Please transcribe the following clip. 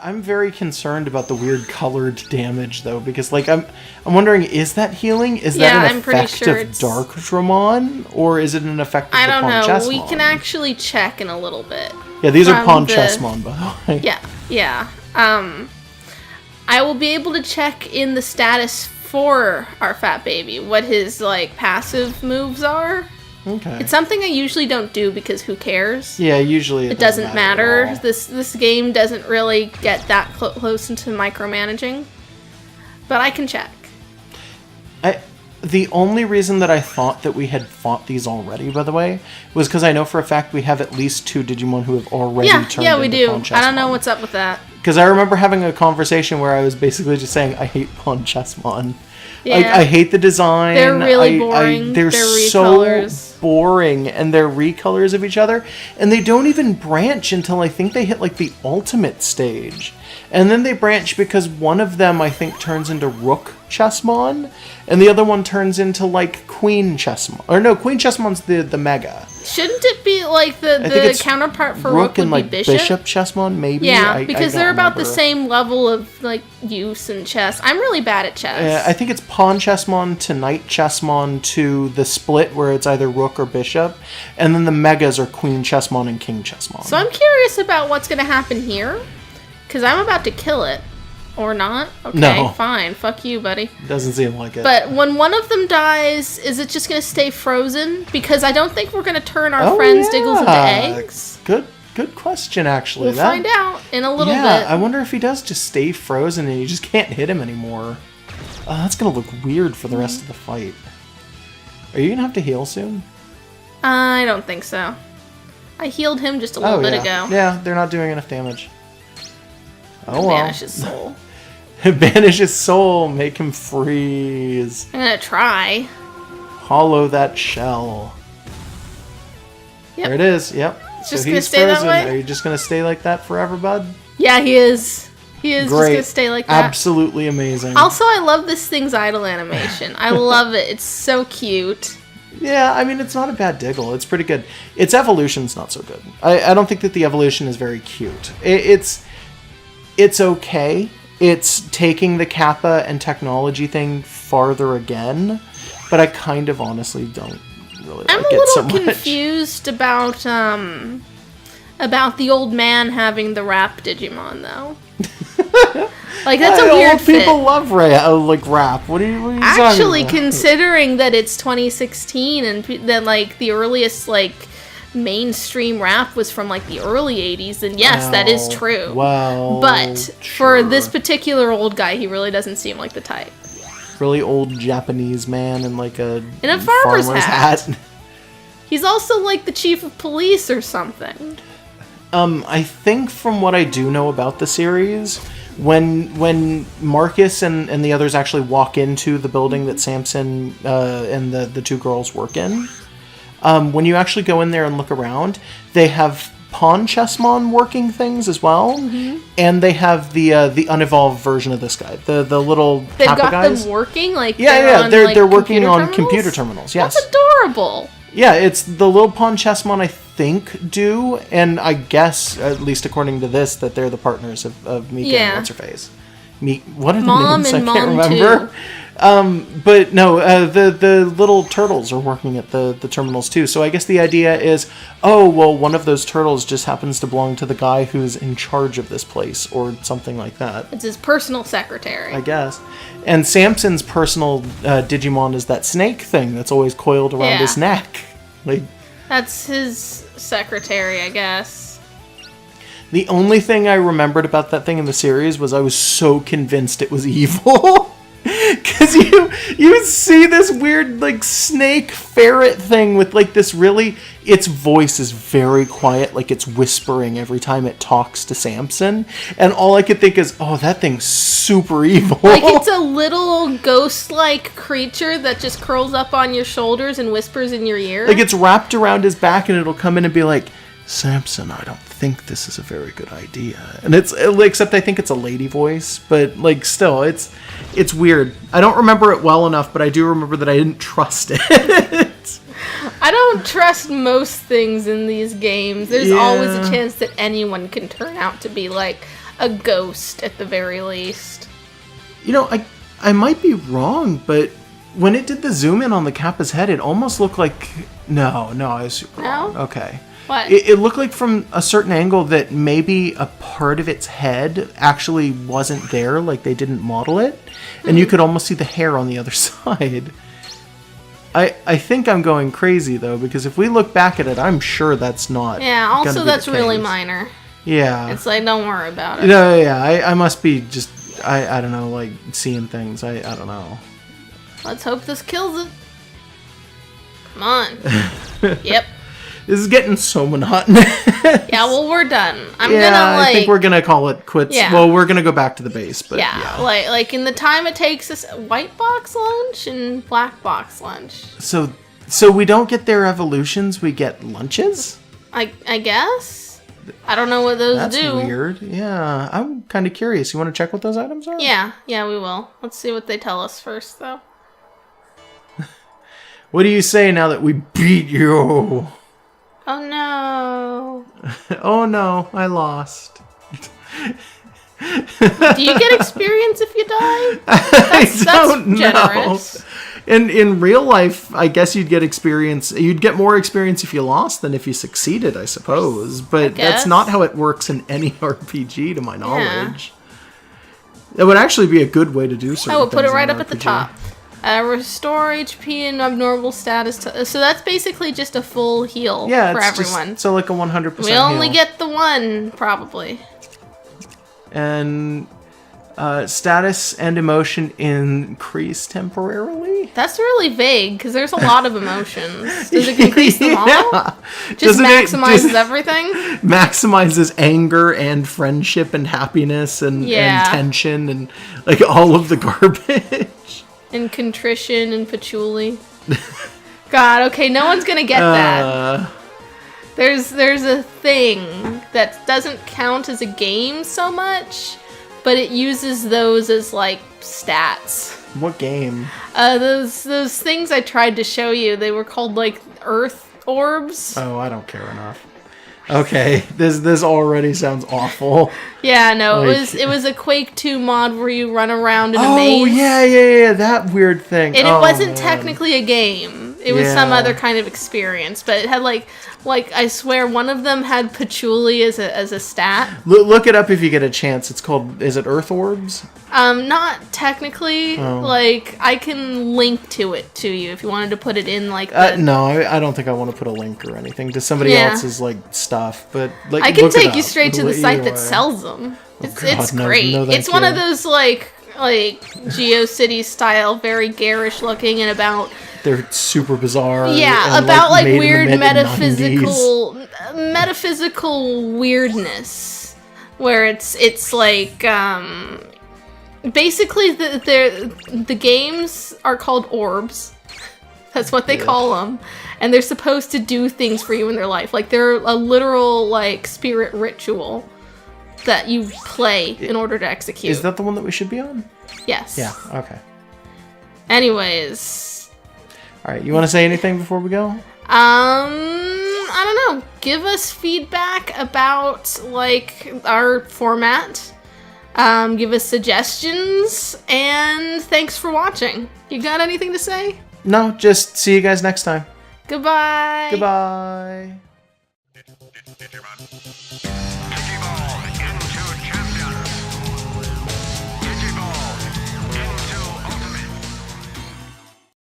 I'm very concerned about the weird colored damage, though, because, like, I'm wondering, is that healing? Is that an effect of Darkdramon, or is it an effect of the PawnChessmon? I don't know. We can actually check in a little bit. Yeah, these are PawnChessmon, by the way. Yeah. I will be able to check in the status for our fat baby, what his, like, passive moves are. Okay. It's something I usually don't do because who cares? Yeah, usually it doesn't matter. This game doesn't really get that close into micromanaging, but I can check. The only reason that I thought that we had fought these already, by the way, was because I know for a fact we have at least 2 Digimon who have already turned into PawnChessmon. Yeah, we do. I don't know what's up with that. Because I remember having a conversation where I was basically just saying, I hate PawnChessmon. Yeah. I hate the design. They're really boring. They're so boring, and they're recolors of each other. And they don't even branch until I think they hit, like, the ultimate stage. And then they branch because one of them, I think, turns into Rook Chessmon, and the other one turns into, like, Queen Chessmon. Or no, Queen Chessmon's the Mega. Shouldn't it be, like, the counterpart for Rook would and, like, be Bishop Chessmon, maybe? Yeah, because they're about the same level of, like, use in chess. I'm really bad at chess. I think it's PawnChessmon to Knight Chessmon to the split where it's either Rook or Bishop, and then the Megas are Queen Chessmon and King Chessmon. So I'm curious about what's going to happen here, because I'm about to kill it. Or not? Okay, no. Fine. Fuck you, buddy. Doesn't seem like it. But when one of them dies, is it just going to stay frozen? Because I don't think we're going to turn our friends Diggles into eggs. Good question, actually. We'll find out in a little bit. Yeah, I wonder if he does just stay frozen and you just can't hit him anymore. That's going to look weird for the rest of the fight. Are you going to have to heal soon? I don't think so. I healed him just a little bit ago. Yeah, they're not doing enough damage. Oh well. Banish his soul. Banish his soul. Make him freeze. I'm gonna try. Hollow that shell. Yep. There it is. Yep. It's just gonna stay that way? Are you just gonna stay like that forever, bud? Yeah, he is. He is Great. just gonna stay like that. Absolutely amazing. Also, I love this thing's idle animation. I love it. It's so cute. Yeah, I mean, it's not a bad Diggle. It's pretty good. Its evolution's not so good. I don't think that the evolution is very cute. It's okay. It's taking the Kappa and technology thing farther again, but I kind of honestly don't really like it so much. I'm a little confused about the old man having the rap Digimon, though. Like, that's a weird fit. People love rap. What are you actually talking about? Considering that it's 2016 and that, like, the earliest, like, mainstream rap was from, like, the early 80s, and yes, that is true. Well, but for this particular old guy, he really doesn't seem like the type. Really old Japanese man in, like, a farmer's hat. He's also, like, the chief of police or something. I think from what I do know about the series, when Marcus and the others actually walk into the building that Samson and the 2 girls work in, when you actually go in there and look around, they have PawnChessmon working things as well, and they have the unevolved version of this guy, the little They've Kappa got guys. them working, like they're working on computer terminals. Yes, that's adorable. Yeah, it's the little PawnChessmon, I think, do, and I guess, at least according to this, that they're the partners of Mika and What's-Her-Face. What are the names? I can't remember. But no, the little turtles are working at the terminals too. So I guess the idea is, oh, well, one of those turtles just happens to belong to the guy who's in charge of this place, or something like that. It's his personal secretary, I guess. And Samson's personal Digimon is that snake thing that's always coiled around his neck. Like, that's his secretary, I guess. The only thing I remembered about that thing in the series was I was so convinced it was evil. Because you see this weird, like, snake ferret thing with, like, this really... Its voice is very quiet, like it's whispering every time it talks to Samson. And all I could think is, oh, that thing's super evil. Like, it's a little ghost-like creature that just curls up on your shoulders and whispers in your ear. Like, it's wrapped around his back and it'll come in and be like, Samson, I don't think this is a very good idea. And it's, except I think it's a lady voice, but, like, still, it's weird. I don't remember it well enough, but I do remember that I didn't trust it. I don't trust most things in these games. There's always a chance that anyone can turn out to be, like, a ghost at the very least. You know, I might be wrong, but when it did the zoom in on the Kappa's head, it almost looked like... No, I was wrong. No? Okay. What? It looked like from a certain angle that maybe a part of its head actually wasn't there, like they didn't model it, and you could almost see the hair on the other side. I think I'm going crazy, though, because if we look back at it, I'm sure that's not. Yeah, also that's really minor. Yeah. It's like, don't worry about it. No, yeah, I must be just, I don't know, like, seeing things. I don't know. Let's hope this kills it. Come on. Yep. This is getting so monotonous. Yeah, well, we're done. I'm gonna, like... I think we're gonna call it quits. Yeah. Well, we're gonna go back to the base, but yeah. Like in the time it takes us, white box lunch and black box lunch. So we don't get their evolutions, we get lunches? I guess? I don't know what those do. That's weird. Yeah, I'm kind of curious. You want to check what those items are? Yeah, we will. Let's see what they tell us first, though. What do you say now that we beat you? Oh no. Oh no, I lost. Do you get experience if you die? I don't generous. know. In real life, I guess you'd get experience. You'd get more experience if you lost than if you succeeded, I suppose. But that's not how it works in any RPG, to my knowledge. Yeah. It would actually be a good way to do certain things. Oh, we'll put it right up at the top. Restore HP and abnormal status. So that's basically just a full heal for everyone. So like a 100% We only get the one, probably. And status and emotion increase temporarily? That's really vague, because there's a lot of emotions. Does it increase them all? Just maximizes everything? Maximizes anger and friendship and happiness and tension and like all of the garbage. And contrition and patchouli. God, okay, no one's gonna get that. There's a thing that doesn't count as a game so much, but it uses those as like stats. What game? Those things I tried to show you, they were called like Earth orbs. Oh, I don't care enough. Okay, this already sounds awful. Yeah, no, like... it was a Quake 2 mod where you run around in a maze. Oh, yeah, that weird thing. And it wasn't technically a game. It was some other kind of experience, but it had like I swear one of them had patchouli as a stat. Look it up if you get a chance. It's called, is it Earth Orbs? Not technically. Like, I can link to it to you if you wanted to put it in like the... No, I don't think I want to put a link or anything to somebody else's like stuff, but like I can take you straight to the site that sells them. It's great. No, it's one of those like GeoCities style, very garish looking and about... They're super bizarre. Yeah, and, about like weird metaphysical weirdness, where it's like basically the games are called orbs. That's what they call them, and they're supposed to do things for you in their life. Like they're a literal like spirit ritual that you play in order to execute. Is that the one that we should be on? Yes. Yeah. Okay. Anyways. All right, you want to say anything before we go? I don't know. Give us feedback about like our format. Give us suggestions, and thanks for watching. You got anything to say? No, just see you guys next time. Goodbye. Goodbye. Digimon.